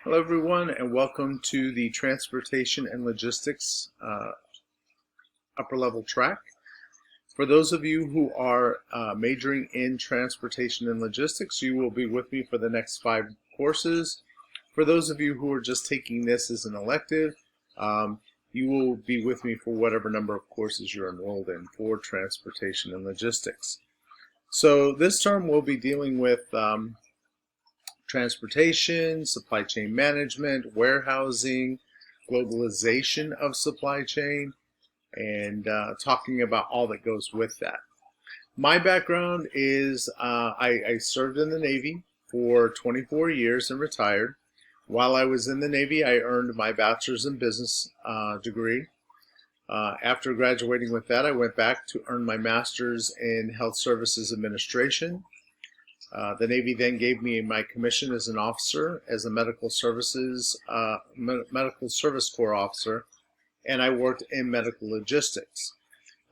Hello everyone and welcome to the Transportation and Logistics upper level track. For those of you who are majoring in Transportation and Logistics, you will be with me for the next 5 courses. For those of you who are just taking this as an elective, you will be with me for whatever number of courses you're enrolled in for Transportation and Logistics. So this term we'll be dealing with transportation, supply chain management, warehousing, globalization of supply chain, and talking about all that goes with that. My background is I served in the Navy for 24 years and retired. While I was in the Navy, I earned my bachelor's in business degree. After graduating with that, I went back to earn my master's in health services administration. The Navy then gave me my commission as an officer, as a medical service corps officer, and I worked in medical logistics.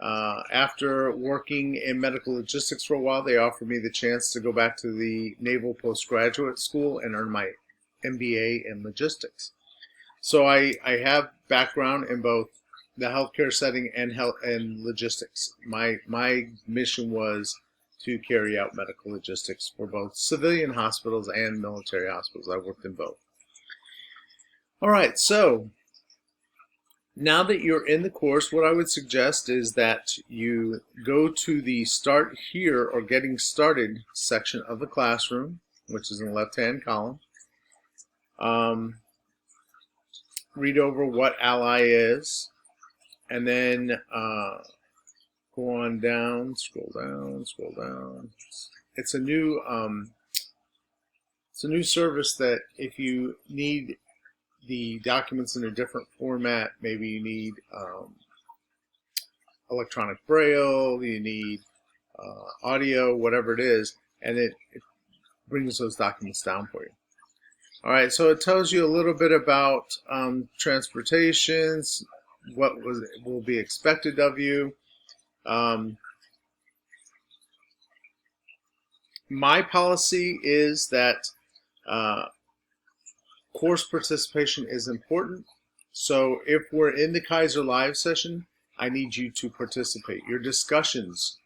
After working in medical logistics for a while, they offered me the chance to go back to the Naval Postgraduate School and earn my MBA in logistics. So I have background in both the healthcare setting and logistics. My mission was to carry out medical logistics for both civilian hospitals and military hospitals. I worked in both. All right, so now that you're in the course, what I would suggest is that you go to the Start Here or Getting Started section of the classroom, which is in the left-hand column. Read over what ALLI is, and then go on down, scroll down. It's a new service that if you need the documents in a different format, maybe you need electronic braille, you need audio, whatever it is, and it brings those documents down for you. All right, so it tells you a little bit about transportations, what will be expected of you. My policy is that course participation is important. So if we're in the Kaiser Live session, I need you to participate. Your discussions,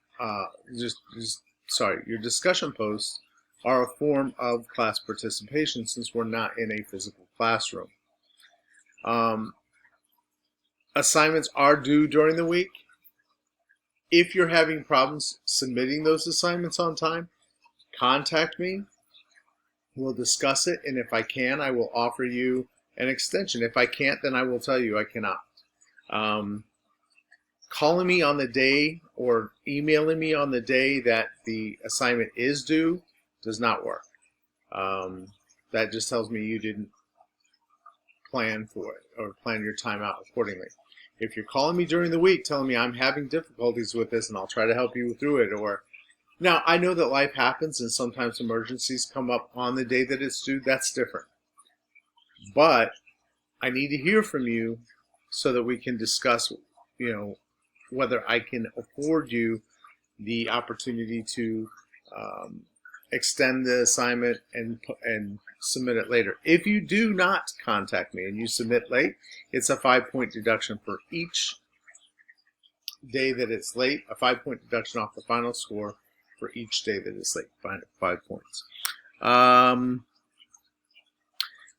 your discussion posts are a form of class participation since we're not in a physical classroom. Assignments are due during the week. If you're having problems submitting those assignments on time, contact me. We'll discuss it, and if I can, I will offer you an extension. If I can't, then I will tell you I cannot. Calling me on the day or emailing me on the day that the assignment is due does not work. That just tells me you didn't plan for it or plan your time out accordingly. If you're calling me during the week telling me I'm having difficulties with this and I'll try to help you through it, or now I know that life happens and sometimes emergencies come up on the day that it's due, that's different. But I need to hear from you so that we can discuss, whether I can afford you the opportunity to extend the assignment and submit it later. If you do not contact me and you submit late, it's a 5-point deduction for each day that it's late, a 5-point deduction off the final score for each day that it's late, 5 points.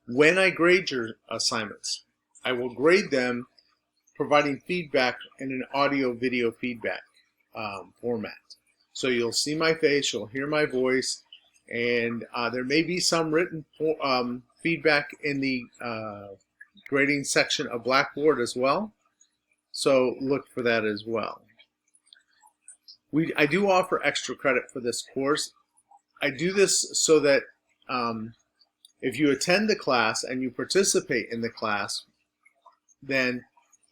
When I grade your assignments, I will grade them providing feedback in an audio-video feedback format. So you'll see my face, you'll hear my voice, and there may be some written feedback in the grading section of Blackboard as well. So look for that as well. I do offer extra credit for this course. I do this so that if you attend the class and you participate in the class, then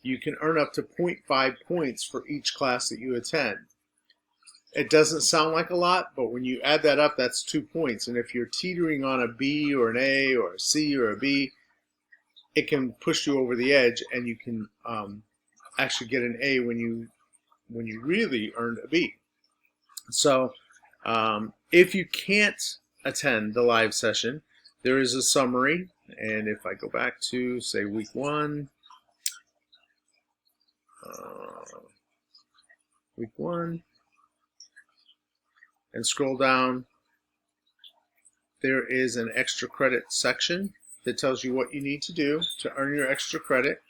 you can earn up to 0.5 points for each class that you attend. It doesn't sound like a lot, but when you add that up, that's 2 points. And if you're teetering on a B or an A or a C or a B, it can push you over the edge, and you can actually get an A when you really earned a B. So if you can't attend the live session, there is a summary And if I go back to, say, week 1, and scroll down, there is an extra credit section that tells you what you need to do to earn your extra credit.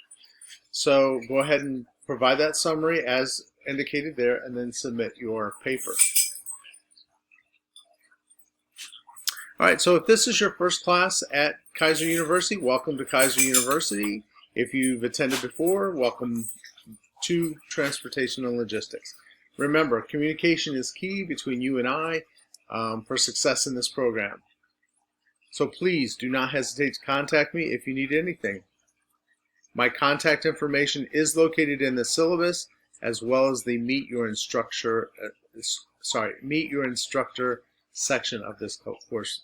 So go ahead and provide that summary as indicated there, and then submit your paper. All right, so if this is your first class at Keiser University, welcome to Keiser University. If you've attended before, welcome to Transportation and Logistics. Remember, communication is key between you and I for success in this program. So please do not hesitate to contact me if you need anything. My contact information is located in the syllabus, as well as the Meet Your Instructor section of this course.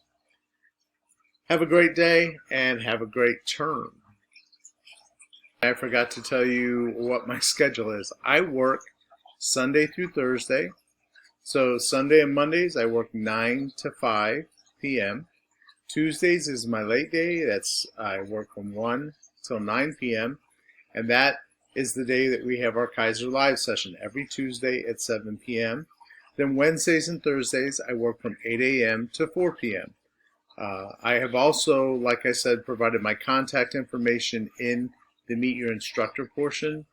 Have a great day and have a great term. I forgot to tell you what my schedule is. I work Sunday through Thursday. So Sunday and Mondays I work 9 to 5 p.m. Tuesdays is my late day. I work from 1 till 9 p.m. And that is the day that we have our Keiser Live session every Tuesday at 7 p.m. Then Wednesdays and Thursdays I work from 8 a.m. to 4 p.m. I have also, like I said, provided my contact information in the Meet Your Instructor portion.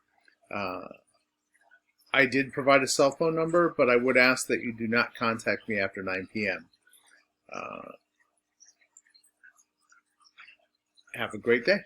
I did provide a cell phone number, but I would ask that you do not contact me after 9 p.m. Have a great day.